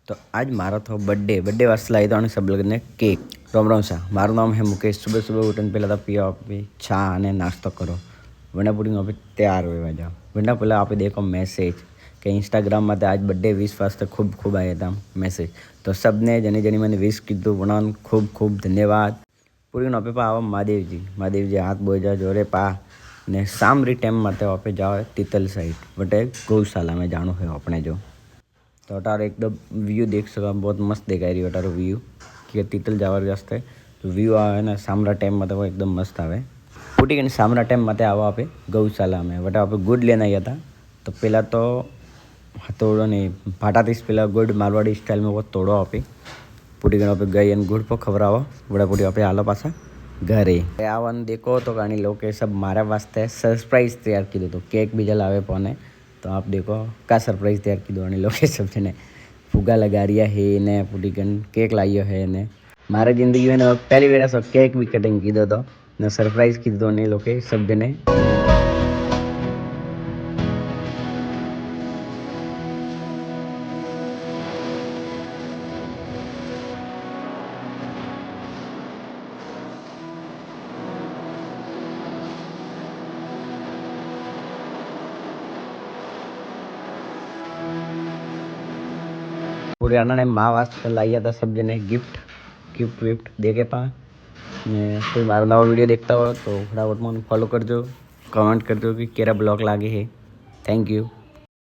तो आज मारा था बर्थडे वास्ते लाई था सब लोग ने केक। रोम रोम सा मारू नाम है मुकेश। सुबह सुबह उठने पहले तो पिया चा ने नाश्ता करो वना पुडिंग आप तैयार हो जाओ वना पहले आप देखो मैसेज कि इंस्टाग्राम में आज बर्थडे विश वास्ते खूब खूब आया था मैसेज। तो सब ने जनी जनी मैंने विश कीधु वना खूब खूब धन्यवाद। पुडिंग आप आवा महादेव जी हाथ बोझा जोरे पा ने सामरी टाइम में आप जाओ तितल साइड बटे गौशाला में जानो है अपने जो। तो अटार एकदम व्यू देख सको बहुत मस्त दिखाई रही अटारो व्यू कि तितल जावर रास्ते तो व्यू आवे ना सामरा टाइम में तो वो एकदम मस्त आवे। फूटी गई सामरा टाइम में आवा आप गौशाला में बट आप गुड लेना गया था। तो पहला तो तोड़ो नहीं फाटातीस पहला गुड मारवाड़ी स्टाइल में वो तोड़ो आप फूटी गई आप गई गुड़ पर खबराવો बड़ा फूटी आप आलो पासा घरे आवन देखो तो गानी लोग के सब मारा वास्ते सरप्राइज तैयार की तो केक बीजा लावे पौने। तो आप देखो का सरप्राइज तैयार की दो लोग सबसे ने फुगा लगा रिया है ने पूरी गन केक लाइयो है ने मारे जिंदगी में पहली बार सब केक भी कटिंग की दो तो ने सरप्राइज की दो ने लोग सब जने। पूरे अण्णा ने माँ वास्ते लाइया था सब जने गिफ्ट विफ्ट दे के पा ने कोई मारा नवा वीडियो देखता हो तो फटाफट मन फॉलो कर दो कमेंट कर दो कि केरा ब्लॉग लागे है। Thank you.